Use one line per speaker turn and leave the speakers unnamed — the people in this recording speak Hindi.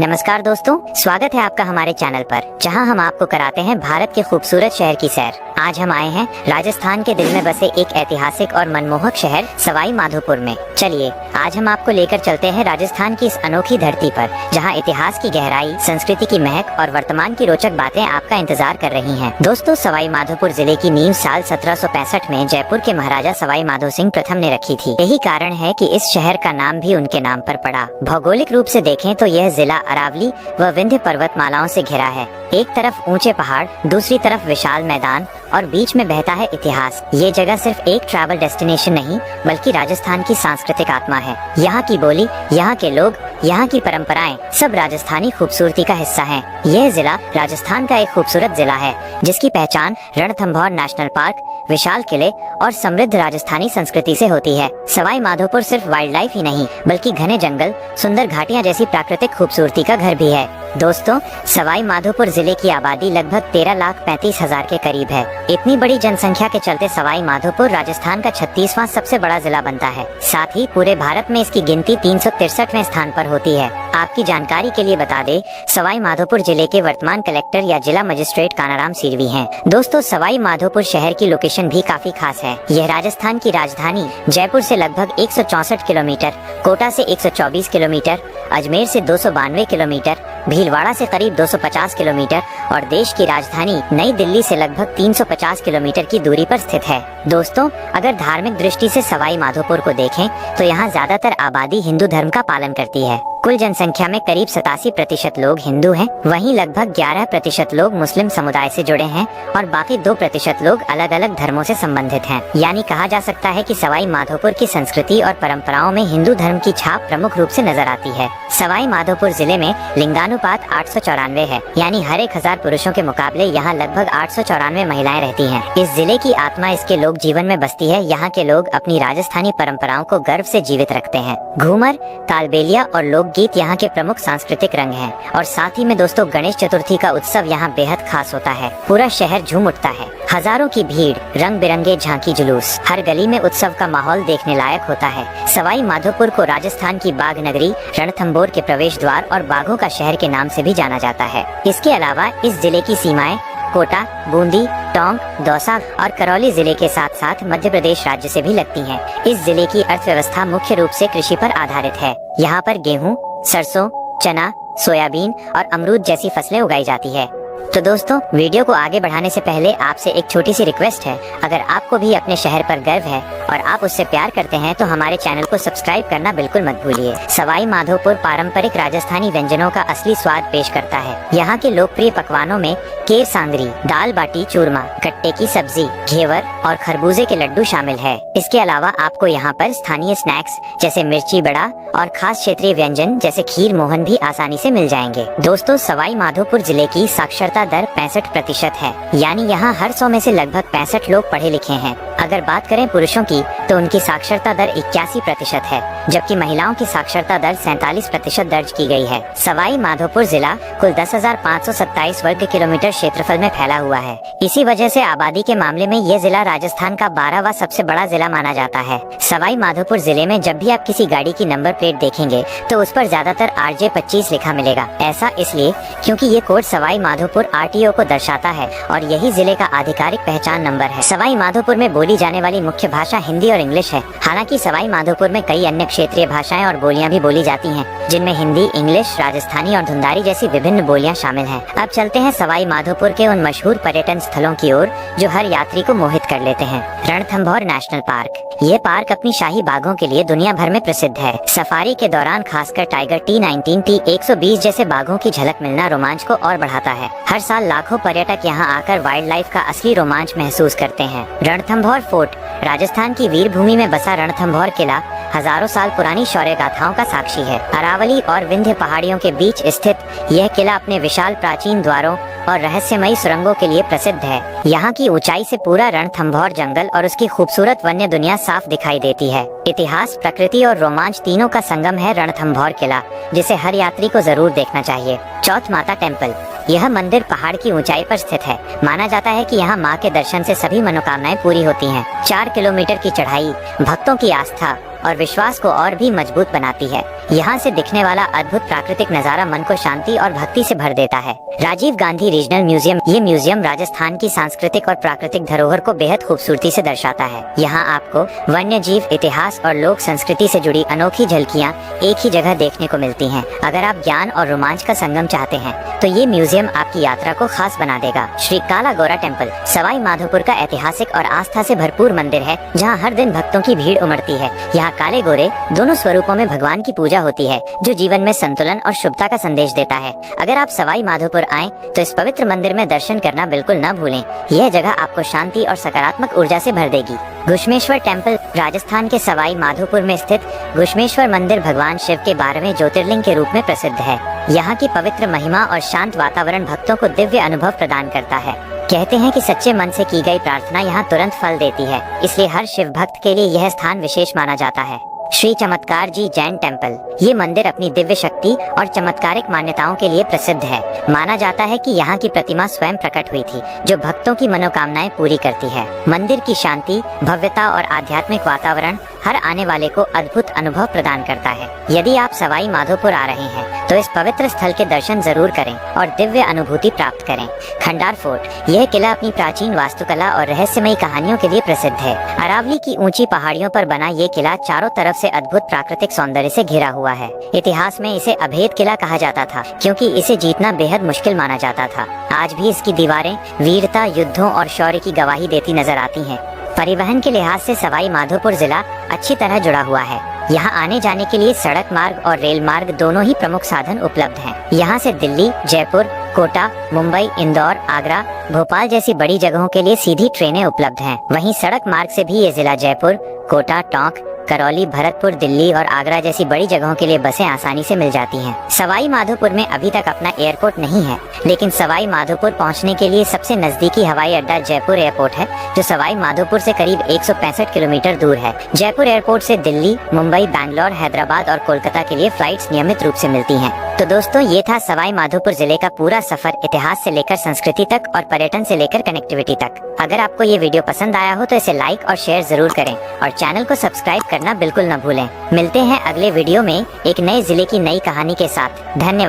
नमस्कार दोस्तों, स्वागत है आपका हमारे चैनल पर, जहां हम आपको कराते हैं भारत के खूबसूरत शहर की सैर। आज हम आए हैं राजस्थान के दिल में बसे एक ऐतिहासिक और मनमोहक शहर सवाई माधोपुर में। चलिए आज हम आपको लेकर चलते हैं राजस्थान की इस अनोखी धरती पर, जहां इतिहास की गहराई, संस्कृति की महक और वर्तमान की रोचक बातें आपका इंतजार कर रही हैं। दोस्तों, सवाई माधोपुर जिले की नींव साल 1765 में जयपुर के महाराजा सवाई माधो सिंह प्रथम ने रखी थी। यही कारण है कि इस शहर का नाम भी उनके नाम पर पड़ा। भौगोलिक रूप से देखें तो यह जिला अरावली व विंध्य पर्वतमालाओं से घिरा है। एक तरफ ऊंचे पहाड़, दूसरी तरफ विशाल मैदान और बीच में बहता है इतिहास। ये जगह सिर्फ एक ट्रैवल डेस्टिनेशन नहीं, बल्कि राजस्थान की सांस्कृतिक आत्मा है। यहाँ की बोली, यहाँ के लोग, यहाँ की परंपराएं सब राजस्थानी खूबसूरती का हिस्सा हैं। यह जिला राजस्थान का एक खूबसूरत जिला है, जिसकी पहचान रणथंभौर नेशनल पार्क, विशाल किले और समृद्ध राजस्थानी संस्कृति से होती है। सवाई माधोपुर सिर्फ वाइल्ड लाइफ ही नहीं, बल्कि घने जंगल, सुंदर घाटियां जैसी प्राकृतिक खूबसूरती का घर भी है। दोस्तों, सवाई माधोपुर जिले की आबादी लगभग 13,35,000 के करीब है। इतनी बड़ी जनसंख्या के चलते सवाई माधोपुर राजस्थान का 36वां सबसे बड़ा जिला बनता है। साथ ही पूरे भारत में इसकी गिनती 363वें स्थान पर होती है। आपकी जानकारी के लिए बता दें, सवाई माधोपुर जिले के वर्तमान कलेक्टर या जिला मजिस्ट्रेट कानाराम सिरवी हैं। दोस्तों, सवाई माधोपुर शहर की लोकेशन भी काफी खास है। यह राजस्थान की राजधानी जयपुर से लगभग 164 किलोमीटर, कोटा से 124 किलोमीटर, अजमेर से 292 किलोमीटर, भीलवाड़ा से करीब 250 किलोमीटर और देश की राजधानी नई दिल्ली से लगभग 350 किलोमीटर की दूरी पर स्थित है। दोस्तों, अगर धार्मिक दृष्टि से सवाई माधोपुर को देखें तो यहाँ ज्यादातर आबादी हिंदू धर्म का पालन करती है। कुल जनसंख्या में करीब 87% लोग हिंदू हैं, वहीं लगभग 11% लोग मुस्लिम समुदाय से जुड़े हैं और बाकी 2% लोग अलग अलग धर्मों से संबंधित हैं। यानी कहा जा सकता है कि सवाई माधोपुर की संस्कृति और परंपराओं में हिंदू धर्म की छाप प्रमुख रूप से नजर आती है। सवाई माधोपुर जिले में लिंगानुपात 894 है, यानी हर 1000 पुरुषों के मुकाबले यहाँ लगभग 894 महिलाएं रहती हैं। इस जिले की आत्मा इसके लोक जीवन में बसती है। यहाँ के लोग अपनी राजस्थानी परंपराओं को गर्व से जीवित रखते हैं। घूमर, तालबेलिया और लोकगीत यहाँ के प्रमुख सांस्कृतिक रंग हैं। और साथ ही में दोस्तों, गणेश चतुर्थी का उत्सव यहाँ बेहद खास होता है। पूरा शहर झूम उठता है। हजारों की भीड़, रंग बिरंगे झांकी जुलूस, हर गली में उत्सव का माहौल देखने लायक होता है। सवाई माधोपुर को राजस्थान की बाघ नगरी, रणथंभौर के प्रवेश द्वार और बाघों का शहर के नाम से भी जाना जाता है। इसके अलावा इस जिले की सीमाएं कोटा, बूंदी, टोंक, दौसा और करौली जिले के साथ साथ मध्य प्रदेश राज्य से भी लगती हैं। इस जिले की अर्थव्यवस्था मुख्य रूप से कृषि पर आधारित है। यहाँ पर गेहूँ, सरसों, चना, सोयाबीन और अमरूद जैसी फसलें उगाई जाती है। तो दोस्तों, वीडियो को आगे बढ़ाने से पहले आपसे एक छोटी सी रिक्वेस्ट है। अगर आपको भी अपने शहर पर गर्व है और आप उससे प्यार करते हैं तो हमारे चैनल को सब्सक्राइब करना बिल्कुल मत भूलिए। सवाई माधोपुर पारंपरिक राजस्थानी व्यंजनों का असली स्वाद पेश करता है। यहाँ के लोकप्रिय पकवानों में केर सांगरी, दाल बाटी चूरमा, गट्टे की सब्जी, घेवर और खरबूजे के लड्डू शामिल है। इसके अलावा आपको यहाँ पर स्थानीय स्नैक्स जैसे मिर्ची बड़ा और खास क्षेत्रीय व्यंजन जैसे खीर मोहन भी आसानी से मिल जाएंगे। दोस्तों, सवाई माधोपुर जिले की साक्षरता दर 65% है, यानी यहाँ हर 100 में से लगभग 65 लोग पढ़े लिखे हैं। अगर बात करें पुरुषों की तो उनकी साक्षरता दर 81% है, जबकि महिलाओं की साक्षरता दर 47% दर्ज की गई है। सवाई माधोपुर जिला कुल 10,527 वर्ग किलोमीटर क्षेत्रफल में फैला हुआ है। इसी वजह से आबादी के मामले में ये जिला राजस्थान का 12वां सबसे बड़ा जिला माना जाता है। सवाई माधोपुर जिले में जब भी आप किसी गाड़ी की नंबर प्लेट देखेंगे तो उस पर ज्यादातर RJ 25 लिखा मिलेगा। ऐसा इसलिए क्योंकि ये कोड सवाई माधोपुर RTO को दर्शाता है और यही जिले का आधिकारिक पहचान नंबर है। सवाई माधोपुर में बोली जाने वाली मुख्य भाषा हिंदी और इंग्लिश है। हालांकि सवाई माधोपुर में कई अन्य क्षेत्रीय भाषाएं और बोलियां भी बोली जाती हैं, जिनमें हिंदी, इंग्लिश, राजस्थानी और धुंधारी जैसी विभिन्न बोलियां शामिल हैं। अब चलते हैं सवाई माधोपुर के उन मशहूर पर्यटन स्थलों की ओर जो हर यात्री को मोहित कर लेते हैं। Ranthambore national park. ये पार्क अपनी शाही बाघों के लिए दुनिया भर में प्रसिद्ध है। सफारी के दौरान खासकर टाइगर T19, T120 जैसे बाघों की झलक मिलना रोमांच को और बढ़ाता है। हर साल लाखों पर्यटक यहाँ आकर वाइल्ड लाइफ का असली रोमांच महसूस करते हैं। रणथंभौर फोर्ट। राजस्थान की वीर भूमि में बसा रणथंभौर किला हजारों साल पुरानी शौर्य गाथाओं का साक्षी है। अरावली और विंध्य पहाड़ियों के बीच स्थित यह किला अपने विशाल प्राचीन द्वारों और रहस्यमयी सुरंगों के लिए प्रसिद्ध है। यहाँ की ऊंचाई से पूरा रणथंभौर जंगल और उसकी खूबसूरत वन्य दुनिया साफ दिखाई देती है। इतिहास, प्रकृति और रोमांच तीनों का संगम है रणथंभौर किला, जिसे हर यात्री को जरूर देखना चाहिए। चौथ माता टेम्पल। यह मंदिर पहाड़ की ऊंचाई पर स्थित है। माना जाता है कि यहाँ माँ के दर्शन से सभी मनोकामनाएं पूरी होती हैं। 4 किलोमीटर की चढ़ाई, भक्तों की आस्था और विश्वास को और भी मजबूत बनाती है। यहाँ से दिखने वाला अद्भुत प्राकृतिक नजारा मन को शांति और भक्ति से भर देता है। राजीव गांधी रीजनल म्यूजियम, ये म्यूजियम राजस्थान की सांस्कृतिक और प्राकृतिक धरोहर को बेहद खूबसूरती से दर्शाता है। यहाँ आपको वन्य जीव, इतिहास और लोक संस्कृति से जुड़ी अनोखी झलकियाँ एक ही जगह देखने को मिलती हैं। अगर आप ज्ञान और रोमांच का संगम चाहते हैं तो ये म्यूजियम आपकी यात्रा को खास बना देगा। श्री काला गौरा टेम्पल सवाई माधोपुर का ऐतिहासिक और आस्था से भरपूर मंदिर है, जहाँ हर दिन भक्तों की भीड़ उमड़ती है। यहाँ काले गोरे दोनों स्वरूपों में भगवान की पूजा होती है, जो जीवन में संतुलन और शुभता का संदेश देता है। अगर आप सवाई माधोपुर आएं तो इस पवित्र मंदिर में दर्शन करना बिल्कुल न भूलें। यह जगह आपको शांति और सकारात्मक ऊर्जा से भर देगी। घुश्मेश्वर टेम्पल राजस्थान के सवाई माधोपुर में स्थित घुश्मेश्वर मंदिर भगवान शिव के 12वें ज्योतिर्लिंग के रूप में प्रसिद्ध है। यहाँ की पवित्र महिमा और शांत वातावरण भक्तों को दिव्य अनुभव प्रदान करता है। कहते हैं कि सच्चे मन से की गई प्रार्थना यहाँ तुरंत फल देती है, इसलिए हर शिव भक्त के लिए यह स्थान विशेष माना जाता है। श्री चमत्कार जी जैन टेम्पल, ये मंदिर अपनी दिव्य शक्ति और चमत्कारिक मान्यताओं के लिए प्रसिद्ध है। माना जाता है कि यहाँ की प्रतिमा स्वयं प्रकट हुई थी, जो भक्तों की मनोकामनाएं पूरी करती है। मंदिर की शांति, भव्यता और आध्यात्मिक वातावरण हर आने वाले को अद्भुत अनुभव प्रदान करता है। यदि आप सवाई माधोपुर आ रहे हैं तो इस पवित्र स्थल के दर्शन जरूर करें और दिव्य अनुभूति प्राप्त करें। खंडार फोर्ट, यह किला अपनी प्राचीन वास्तुकला और रहस्यमयी कहानियों के लिए प्रसिद्ध है। अरावली की ऊंची पहाड़ियों पर बना ये किला चारों तरफ से अद्भुत प्राकृतिक सौंदर्य से घिरा हुआ है। इतिहास में इसे अभेद किला कहा जाता था, क्योंकि इसे जीतना बेहद मुश्किल माना जाता था। आज भी इसकी दीवारें वीरता, युद्धों और शौर्य की गवाही देती नजर आती हैं। परिवहन के लिहाज से सवाई माधोपुर जिला अच्छी तरह जुड़ा हुआ है। यहाँ आने जाने के लिए सड़क मार्ग और रेल मार्ग दोनों ही प्रमुख साधन उपलब्ध हैं। यहाँ से दिल्ली, जयपुर, कोटा, मुंबई, इंदौर, आगरा, भोपाल जैसी बड़ी जगहों के लिए सीधी ट्रेनें उपलब्ध हैं। वहीं सड़क मार्ग से भी ये जिला जयपुर, कोटा, टोंक, करौली, भरतपुर, दिल्ली और आगरा जैसी बड़ी जगहों के लिए बसें आसानी से मिल जाती हैं। सवाई माधोपुर में अभी तक अपना एयरपोर्ट नहीं है, लेकिन सवाई माधोपुर पहुंचने के लिए सबसे नजदीकी हवाई अड्डा जयपुर एयरपोर्ट है, जो सवाई माधोपुर से करीब 165 किलोमीटर दूर है। जयपुर एयरपोर्ट से दिल्ली, मुंबई, बैंगलोर, हैदराबाद और कोलकाता के लिए फ्लाइट्स नियमित रूप से मिलती हैं। तो दोस्तों, ये था सवाई माधोपुर जिले का पूरा सफर, इतिहास से लेकर संस्कृति तक और पर्यटन से लेकर कनेक्टिविटी तक। अगर आपको ये वीडियो पसंद आया हो तो इसे लाइक और शेयर जरूर करें और चैनल को सब्सक्राइब करना बिल्कुल न भूलें। मिलते हैं अगले वीडियो में एक नए जिले की नई कहानी के साथ। धन्यवाद।